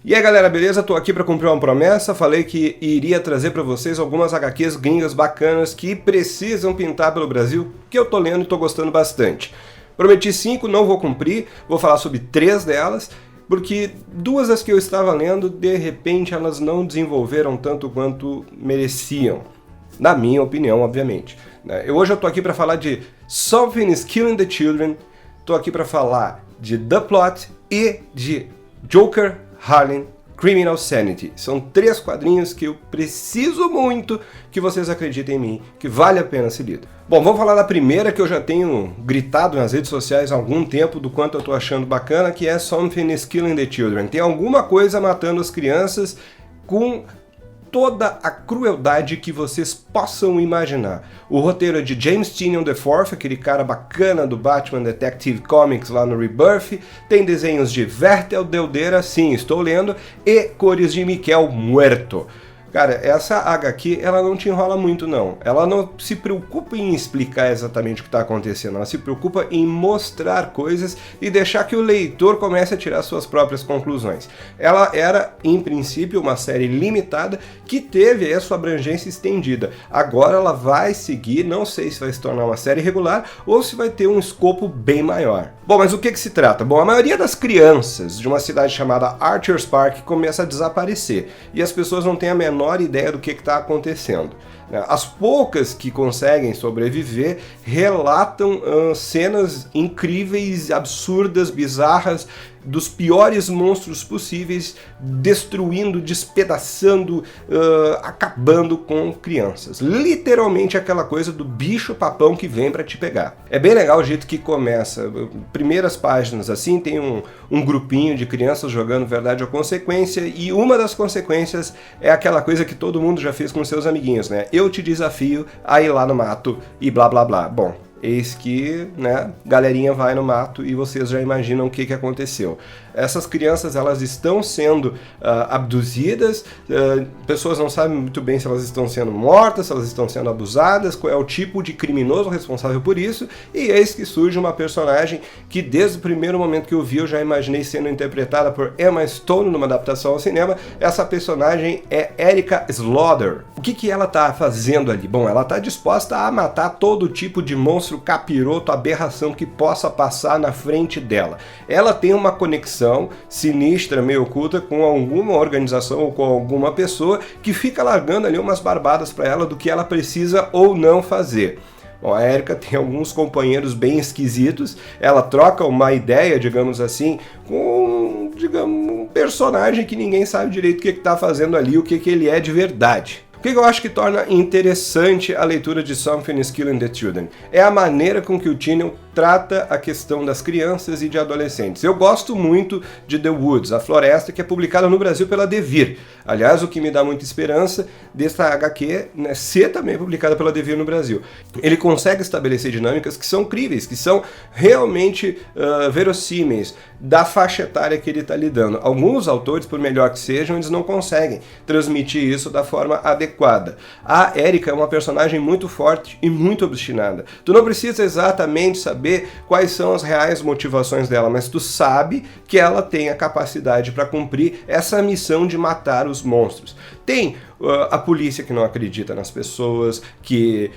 E aí galera, beleza? Tô aqui para cumprir uma promessa, falei que iria trazer para vocês algumas HQs gringas bacanas que precisam pintar pelo Brasil, que eu tô lendo e tô gostando bastante. Prometi 5, não vou cumprir, vou falar sobre 3 delas, porque 2 das que eu estava lendo, de repente elas não desenvolveram tanto quanto mereciam, na minha opinião, obviamente. Hoje eu tô aqui para falar de Something is Killing the Children, tô aqui para falar de The Plot e de Joker, Harlem, Criminal Sanity. São 3 quadrinhos que eu preciso muito que vocês acreditem em mim, que vale a pena ser lido. Bom, vamos falar da primeira que eu já tenho gritado nas redes sociais há algum tempo do quanto eu tô achando bacana, que é Something is Killing the Children. Tem alguma coisa matando as crianças com toda a crueldade que vocês possam imaginar. O roteiro é de James Tynion IV, aquele cara bacana do Batman Detective Comics lá no Rebirth, tem desenhos de Vertel Deldeira, sim, estou lendo, e cores de Miquel Muerto. Cara, essa HQ, ela não te enrola muito não, ela não se preocupa em explicar exatamente o que está acontecendo, ela se preocupa em mostrar coisas e deixar que o leitor comece a tirar suas próprias conclusões. Ela era, em princípio, uma série limitada que teve a sua abrangência estendida. Agora ela vai seguir, não sei se vai se tornar uma série regular ou se vai ter um escopo bem maior. Bom, mas o que se trata? Bom, a maioria das crianças de uma cidade chamada Archer's Park começa a desaparecer e as pessoas não têm a menor ideia do que está acontecendo. As poucas que conseguem sobreviver relatam cenas incríveis, absurdas, bizarras, dos piores monstros possíveis, destruindo, despedaçando, acabando com crianças. Literalmente aquela coisa do bicho papão que vem para te pegar. É bem legal o jeito que começa. Primeiras páginas assim, tem um grupinho de crianças jogando Verdade ou Consequência, e uma das consequências é aquela coisa que todo mundo já fez com seus amiguinhos, né? Eu te desafio a ir lá no mato e blá blá blá. Bom, eis que, né, galerinha vai no mato e vocês já imaginam o que aconteceu. Essas crianças, elas estão sendo abduzidas, pessoas não sabem muito bem se elas estão sendo mortas, se elas estão sendo abusadas, qual é o tipo de criminoso responsável por isso, e eis que surge uma personagem que desde o primeiro momento que eu vi eu já imaginei sendo interpretada por Emma Stone numa adaptação ao cinema. Essa personagem é Erica Slaughter. O que ela está fazendo ali? Bom, ela está disposta a matar todo tipo de monstro, capiroto, aberração que possa passar na frente dela. Ela tem uma conexão sinistra, meio oculta, com alguma organização ou com alguma pessoa que fica largando ali umas barbadas para ela do que ela precisa ou não fazer. Bom, a Erica tem alguns companheiros bem esquisitos, ela troca uma ideia, digamos assim, com um personagem que ninguém sabe direito o que está fazendo ali, o que ele é de verdade. O que eu acho que torna interessante a leitura de Something is Killing the Children? É a maneira com que o Tynion trata a questão das crianças e de adolescentes. Eu gosto muito de The Woods, A Floresta, que é publicada no Brasil pela Devir. Aliás, o que me dá muita esperança dessa HQ, né, ser também publicada pela Devir no Brasil. Ele consegue estabelecer dinâmicas que são críveis, que são realmente verossímeis da faixa etária que ele está lidando. Alguns autores, por melhor que sejam, eles não conseguem transmitir isso da forma adequada. A Erica é uma personagem muito forte e muito obstinada. Tu não precisa exatamente saber quais são as reais motivações dela, mas tu sabe que ela tem a capacidade para cumprir essa missão de matar os monstros. Tem a polícia que não acredita nas pessoas, que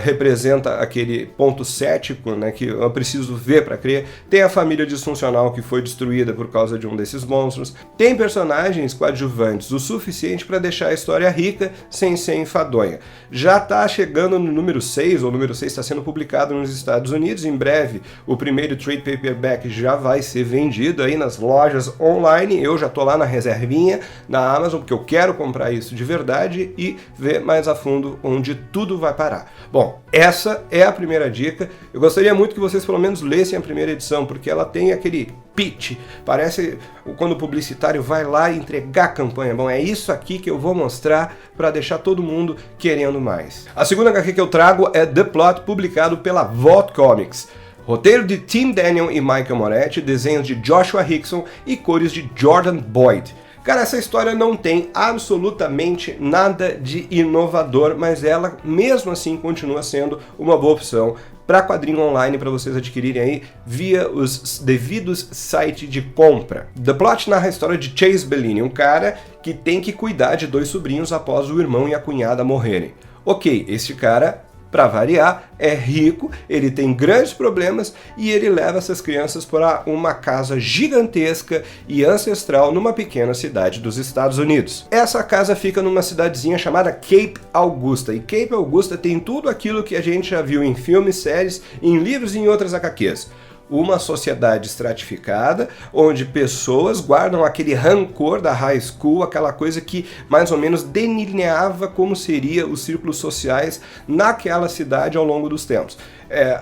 representa aquele ponto cético, né, que eu preciso ver para crer. Tem a família disfuncional que foi destruída por causa de um desses monstros. Tem personagens coadjuvantes o suficiente para deixar a história rica sem ser enfadonha. Já está chegando no número 6, ou o número 6 está sendo publicado nos Estados Unidos. Em breve o primeiro trade paperback já vai ser vendido aí nas lojas online. Eu já estou lá na reservinha na Amazon, porque eu quero comprar isso de verdade e ver mais a fundo onde tudo vai parar. Bom, essa é a primeira dica. Eu gostaria muito que vocês pelo menos lessem a primeira edição, porque ela tem aquele pitch, parece quando o publicitário vai lá entregar a campanha. Bom, é isso aqui que eu vou mostrar para deixar todo mundo querendo mais. A segunda HQ que eu trago é The Plot, publicado pela Vault Comics. Roteiro de Tim Daniel e Michael Moretti, desenhos de Joshua Hickson e cores de Jordan Boyd. Cara, essa história não tem absolutamente nada de inovador, mas ela, mesmo assim, continua sendo uma boa opção para quadrinho online para vocês adquirirem aí via os devidos sites de compra. The Plot narra a história de Chase Bellini, um cara que tem que cuidar de 2 sobrinhos após o irmão e a cunhada morrerem. Ok, esse cara, para variar, é rico, ele tem grandes problemas e ele leva essas crianças para uma casa gigantesca e ancestral numa pequena cidade dos Estados Unidos. Essa casa fica numa cidadezinha chamada Cape Augusta, e Cape Augusta tem tudo aquilo que a gente já viu em filmes, séries, em livros e em outras HQs. Uma sociedade estratificada, onde pessoas guardam aquele rancor da high school, aquela coisa que mais ou menos delineava como seriam os círculos sociais naquela cidade ao longo dos tempos.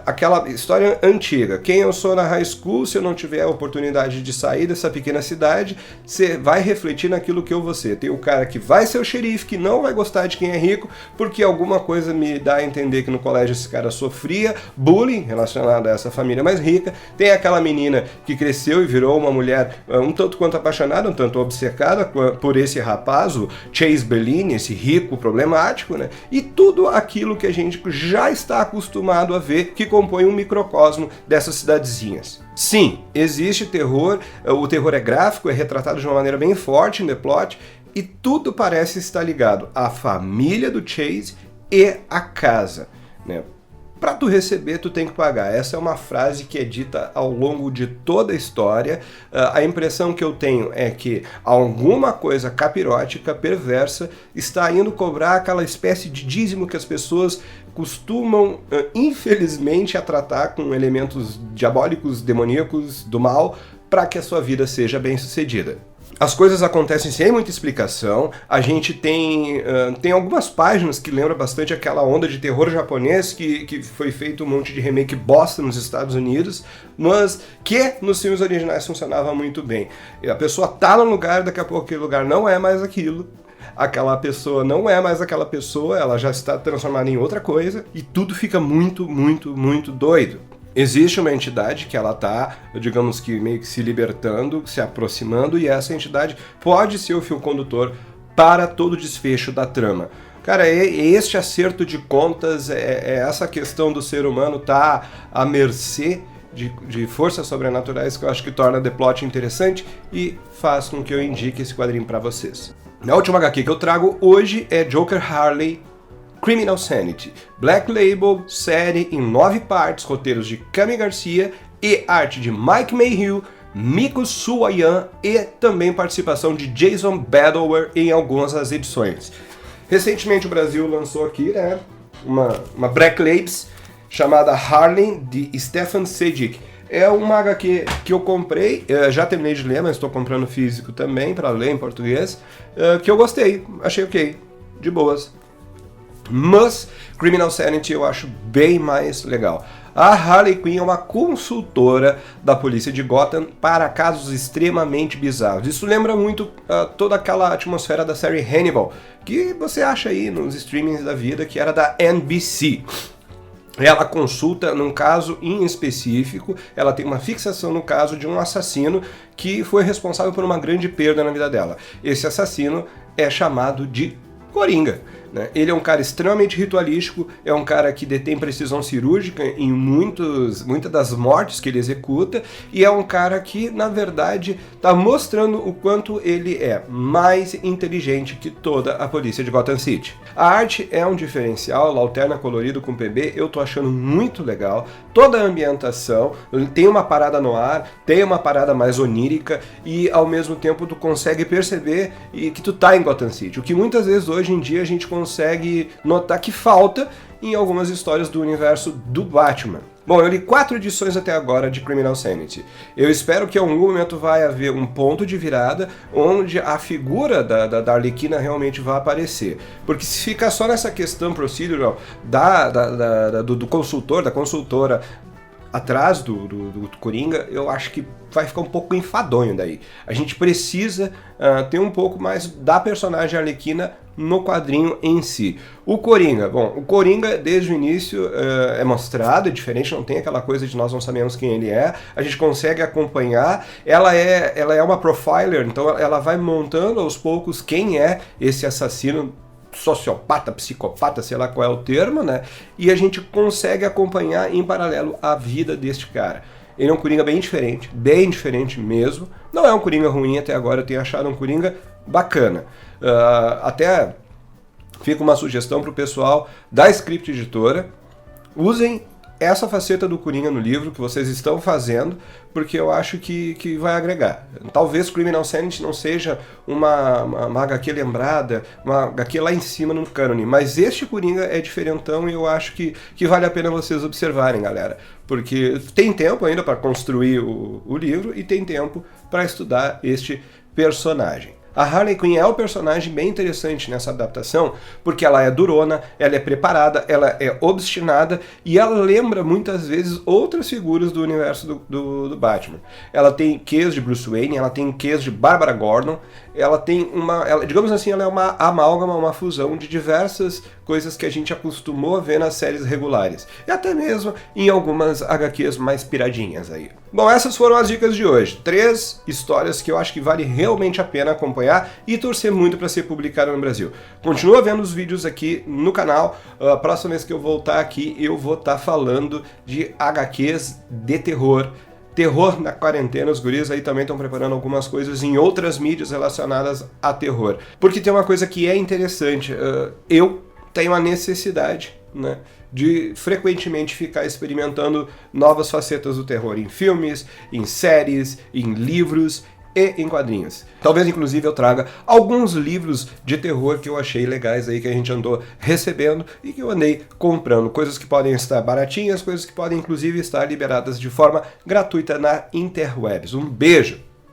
Aquela história antiga, quem eu sou na high school, se eu não tiver a oportunidade de sair dessa pequena cidade, você vai refletir naquilo que eu vou ser. Tem o cara que vai ser o xerife, que não vai gostar de quem é rico, porque alguma coisa me dá a entender que no colégio esse cara sofria bullying relacionado a essa família mais rica. Tem aquela menina que cresceu e virou uma mulher um tanto quanto apaixonada, um tanto obcecada por esse rapaz, o Chase Bellini, esse rico problemático, né? E tudo aquilo que a gente já está acostumado a ver que compõe um microcosmo dessas cidadezinhas. Sim, existe terror, o terror é gráfico, é retratado de uma maneira bem forte em The Plot, e tudo parece estar ligado à família do Chase e à casa, né? Para tu receber, tu tem que pagar. Essa é uma frase que é dita ao longo de toda a história. A impressão que eu tenho é que alguma coisa capirótica, perversa, está indo cobrar aquela espécie de dízimo que as pessoas costumam, infelizmente, a tratar com elementos diabólicos, demoníacos, do mal, para que a sua vida seja bem sucedida. As coisas acontecem sem muita explicação, a gente tem algumas páginas que lembram bastante aquela onda de terror japonês que foi feito um monte de remake bosta nos Estados Unidos, mas que nos filmes originais funcionava muito bem. E a pessoa tá num lugar, daqui a pouco aquele lugar não é mais aquilo, aquela pessoa não é mais aquela pessoa, ela já está transformada em outra coisa, e tudo fica muito, muito, muito doido. Existe uma entidade que ela está, digamos que meio que se libertando, se aproximando, e essa entidade pode ser o fio condutor para todo o desfecho da trama. Cara, este acerto de contas, essa questão do ser humano tá à mercê de forças sobrenaturais que eu acho que torna The Plot interessante e faz com que eu indique esse quadrinho para vocês. A última HQ que eu trago hoje é Joker Harley Criminal Sanity, Black Label, série em 9 partes, roteiros de Cami Garcia e arte de Mike Mayhew, Miko Suayan e também participação de Jason Badower em algumas das edições. Recentemente o Brasil lançou aqui, né, uma Black Labels chamada Harley, de Stefan Sejic. É uma HQ que eu comprei, já terminei de ler, mas estou comprando físico também para ler em português, que eu gostei, achei ok, de boas. Mas Criminal Sanity eu acho bem mais legal. A Harley Quinn é uma consultora da polícia de Gotham para casos extremamente bizarros. Isso lembra muito toda aquela atmosfera da série Hannibal, que você acha aí nos streamings da vida, que era da NBC. Ela consulta num caso em específico, ela tem uma fixação no caso de um assassino que foi responsável por uma grande perda na vida dela. Esse assassino é chamado de Coringa. Ele é um cara extremamente ritualístico, é um cara que detém precisão cirúrgica em muitas das mortes que ele executa, e é um cara que, na verdade, está mostrando o quanto ele é mais inteligente que toda a polícia de Gotham City. A arte é um diferencial, ela alterna colorido com PB, eu tô achando muito legal. Toda a ambientação tem uma parada no ar, tem uma parada mais onírica, e ao mesmo tempo tu consegue perceber que tu tá em Gotham City, o que muitas vezes hoje em dia a gente consegue notar que falta em algumas histórias do universo do Batman. Bom, eu li 4 edições até agora de Criminal Sanity. Eu espero que em algum momento vai haver um ponto de virada onde a figura da Arlequina realmente vai aparecer. Porque se ficar só nessa questão procedural do consultor, da consultora, atrás do Coringa, eu acho que vai ficar um pouco enfadonho daí. A gente precisa ter um pouco mais da personagem Arlequina no quadrinho em si. O Coringa, bom, o Coringa desde o início é mostrado, é diferente, não tem aquela coisa de nós não sabemos quem ele é, a gente consegue acompanhar, ela é uma profiler, então ela vai montando aos poucos quem é esse assassino sociopata, psicopata, sei lá qual é o termo, né? E a gente consegue acompanhar em paralelo a vida deste cara. Ele é um Coringa bem diferente mesmo. Não é um Coringa ruim até agora, eu tenho achado um Coringa bacana. Até fica uma sugestão para o pessoal da Script Editora. Usem essa faceta do Coringa no livro que vocês estão fazendo, porque eu acho que vai agregar. Talvez Criminal Sanity não seja uma HQ lembrada, uma HQ lá em cima no cânone, mas este Coringa é diferentão e eu acho que vale a pena vocês observarem, galera. Porque tem tempo ainda para construir o livro e tem tempo para estudar este personagem. A Harley Quinn é um personagem bem interessante nessa adaptação, porque ela é durona, ela é preparada, ela é obstinada e ela lembra muitas vezes outras figuras do universo do Batman. Ela tem quês de Bruce Wayne, ela tem quês de Barbara Gordon, ela tem digamos assim, ela é uma amálgama, uma fusão de diversas coisas que a gente acostumou a ver nas séries regulares. E até mesmo em algumas HQs mais piradinhas aí. Bom, essas foram as dicas de hoje. 3 histórias que eu acho que vale realmente a pena acompanhar e torcer muito para ser publicada no Brasil. Continua vendo os vídeos aqui no canal. A próxima vez que eu voltar aqui, eu vou estar falando de HQs de terror. Terror na quarentena, os guris aí também estão preparando algumas coisas em outras mídias relacionadas a terror. Porque tem uma coisa que é interessante, eu tenho a necessidade, né, de frequentemente ficar experimentando novas facetas do terror em filmes, em séries, em livros e em quadrinhos. Talvez inclusive eu traga alguns livros de terror que eu achei legais aí, que a gente andou recebendo e que eu andei comprando. Coisas que podem estar baratinhas, coisas que podem inclusive estar liberadas de forma gratuita na interwebs. Um beijo!